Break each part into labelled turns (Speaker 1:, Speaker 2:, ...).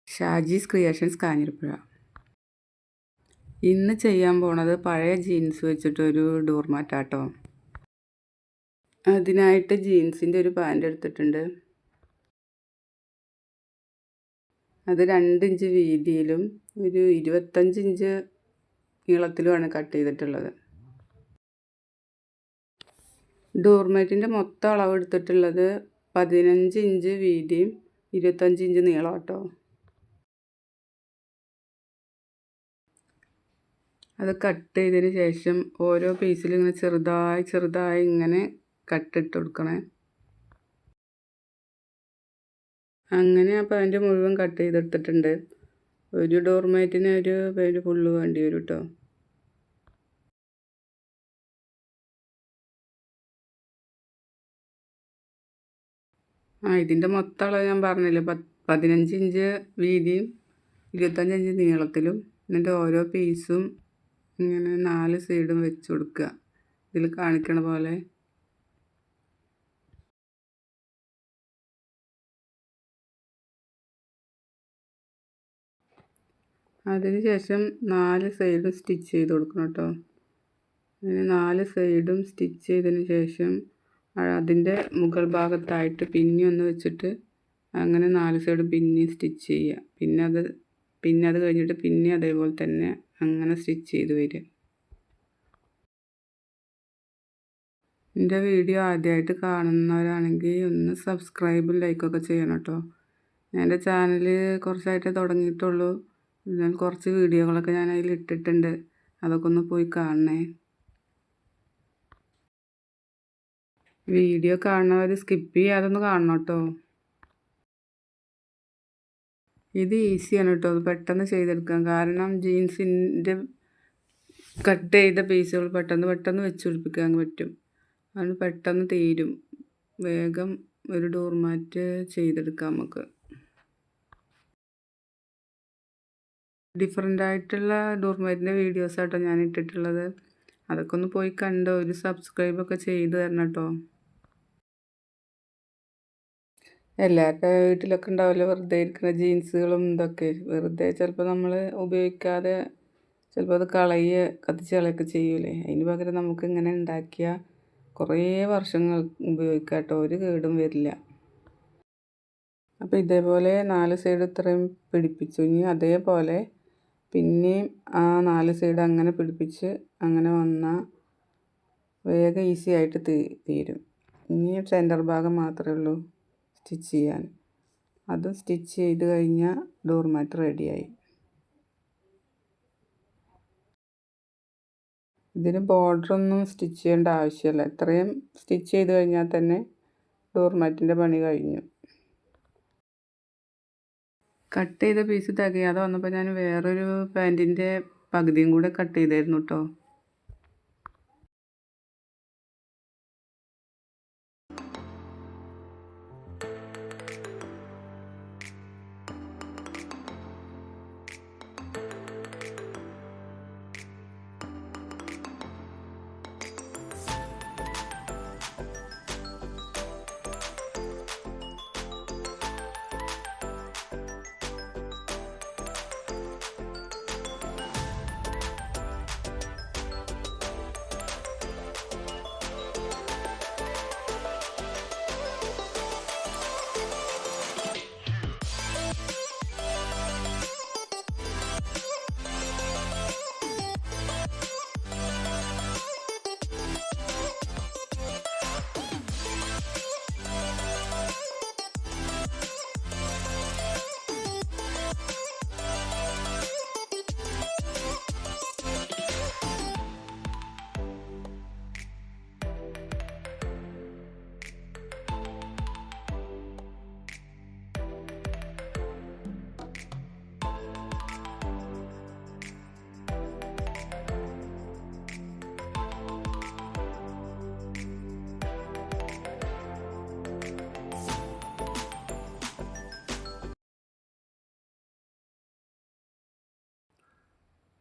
Speaker 1: Shaji's creations Kanjirappuzha. ഇന്ന് ചെയ്യാൻ പോണത് പഴയ ജീൻസ് വെച്ചിട്ടൊരു ഡോർ മാറ്റാട്ടോ. അതിനായിട്ട് ജീൻസിൻ്റെ ഒരു പാൻറ് എടുത്തിട്ടുണ്ട്. അത് 2 ഇഞ്ച് വീതിയിലും ഒരു 25 ഇഞ്ച് നീളത്തിലുമാണ് കട്ട് ചെയ്തിട്ടുള്ളത്. ഡോർമാറ്റിൻ്റെ മൊത്തം അളവ് എടുത്തിട്ടുള്ളത് 15 ഇഞ്ച് വീതിയും 25 ഇഞ്ച് നീളം കേട്ടോ. അത് കട്ട് ചെയ്തതിന് ശേഷം ഓരോ പീസിലും ഇങ്ങനെ ചെറുതായി ഇങ്ങനെ കട്ടിട്ട് കൊടുക്കണേ. അങ്ങനെ ആ പാൻറ് മുഴുവൻ കട്ട് ചെയ്തെടുത്തിട്ടുണ്ട്. ഒരു ഡോർമാറ്റിന് ഒരു പാൻറ് ഫുള്ള് വേണ്ടി വരും കേട്ടോ. ഇതിൻ്റെ മൊത്തം അളവ് ഞാൻ പറഞ്ഞില്ല, 15 ഇഞ്ച് വീതിയും 25 ഇഞ്ച് നീളത്തിലും. എന്നിട്ട് ഓരോ പീസും ഇങ്ങനെ 4 സൈഡും വെച്ച് കൊടുക്കുക, ഇതിൽ കാണിക്കണ പോലെ. അതിന് ശേഷം 4 സൈഡും സ്റ്റിച്ച് ചെയ്ത് കൊടുക്കണം കേട്ടോ. അങ്ങനെ 4 സൈഡും സ്റ്റിച്ച് ചെയ്തതിന് ശേഷം അതിൻ്റെ മുകൾ ഭാഗത്തായിട്ട് പിന്നി ഒന്ന് വെച്ചിട്ട് അങ്ങനെ 4 സൈഡും പിന്നെയും സ്റ്റിച്ച് ചെയ്യുക. പിന്നെ അത് കഴിഞ്ഞിട്ട് പിന്നെ അതേപോലെ തന്നെ അങ്ങനെ സ്റ്റിച്ച് ചെയ്ത് വരിക. എൻ്റെ വീഡിയോ ആദ്യമായിട്ട് കാണുന്നവരാണെങ്കിൽ ഒന്ന് സബ്സ്ക്രൈബും ലൈക്കൊക്കെ ചെയ്യണം കേട്ടോ. എൻ്റെ ചാനൽ കുറച്ചായിട്ടേ തുടങ്ങിയിട്ടുള്ളൂ. ഞാൻ കുറച്ച് വീഡിയോകളൊക്കെ ഞാൻ അതിൽ ഇട്ടിട്ടുണ്ട്, അതൊക്കെ ഒന്ന് പോയി കാണണേ. വീഡിയോ കാണുന്നവർ സ്കിപ്പ് ചെയ്യാതൊന്ന് കാണണം കേട്ടോ. ഇത് ഈസിയാണ് കേട്ടോ, അത് പെട്ടെന്ന് ചെയ്തെടുക്കാം. കാരണം ജീൻസിൻ്റെ കട്ട് ചെയ്ത പീസുകൾ പെട്ടെന്ന് വെച്ച് പിടിപ്പിക്കാൻ പറ്റും. അത് പെട്ടെന്ന് തീരും. വേഗം ഒരു ഡോർ മാറ്റ് ചെയ്തെടുക്കാം നമുക്ക്. ഡിഫറെൻ്റ് ആയിട്ടുള്ള ഡോർ മാറ്റിൻ്റെ വീഡിയോസാട്ടോ ഞാൻ ഇട്ടിട്ടുള്ളത്. അതൊക്കെ ഒന്ന് പോയി കണ്ടോ, ഒരു സബ്സ്ക്രൈബൊക്കെ ചെയ്ത് തരണം കേട്ടോ. എല്ലാവരുടെ വീട്ടിലൊക്കെ ഉണ്ടാവില്ല വെറുതെ ഇരിക്കുന്ന ജീൻസുകളും ഇതൊക്കെ. വെറുതെ ചിലപ്പോൾ നമ്മൾ ഉപയോഗിക്കാതെ ചിലപ്പോൾ അത് കത്തിച്ച് കളയൊക്കെ ചെയ്യൂലേ. അതിന് പകരം നമുക്ക് ഇങ്ങനെ ഉണ്ടാക്കിയാൽ കുറേ വർഷങ്ങൾ ഉപയോഗിക്കാം കേട്ടോ, ഒരു കേടും വരില്ല. അപ്പോൾ ഇതേപോലെ 4 സൈഡ് ഇത്രയും പിടിപ്പിച്ചു. ഇനി അതേപോലെ പിന്നെയും ആ 4 സൈഡ് അങ്ങനെ പിടിപ്പിച്ച് അങ്ങനെ വന്നാൽ വേഗം ഈസി ആയിട്ട് തീരും. ഇനി സെൻറ്റർ ഭാഗം മാത്രമേ ഉള്ളൂ സ്റ്റിച്ച് ചെയ്യാൻ. അത് സ്റ്റിച്ച് ചെയ്ത് കഴിഞ്ഞാൽ ഡോർ മാറ്റ് റെഡിയായി. ഇതിന് ബോർഡറൊന്നും സ്റ്റിച്ച് ചെയ്യേണ്ട ആവശ്യമില്ല. ഇത്രയും സ്റ്റിച്ച് ചെയ്ത് കഴിഞ്ഞാൽ തന്നെ ഡോർ മാറ്റിൻ്റെ പണി കഴിഞ്ഞു. കട്ട് ചെയ്ത പീസ് തികയാതെ വന്നപ്പോൾ ഞാൻ വേറൊരു പാൻറ്റിൻ്റെ പകുതിയും കൂടെ കട്ട് ചെയ്തായിരുന്നു കേട്ടോ.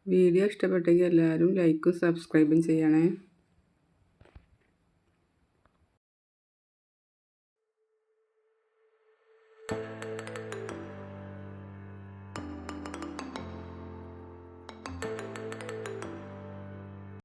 Speaker 1: വീഡിയോ ഇഷ്ടപ്പെട്ടെങ്കിൽ എല്ലാവരും ലൈക്കും സബ്സ്ക്രൈബും ചെയ്യണേ.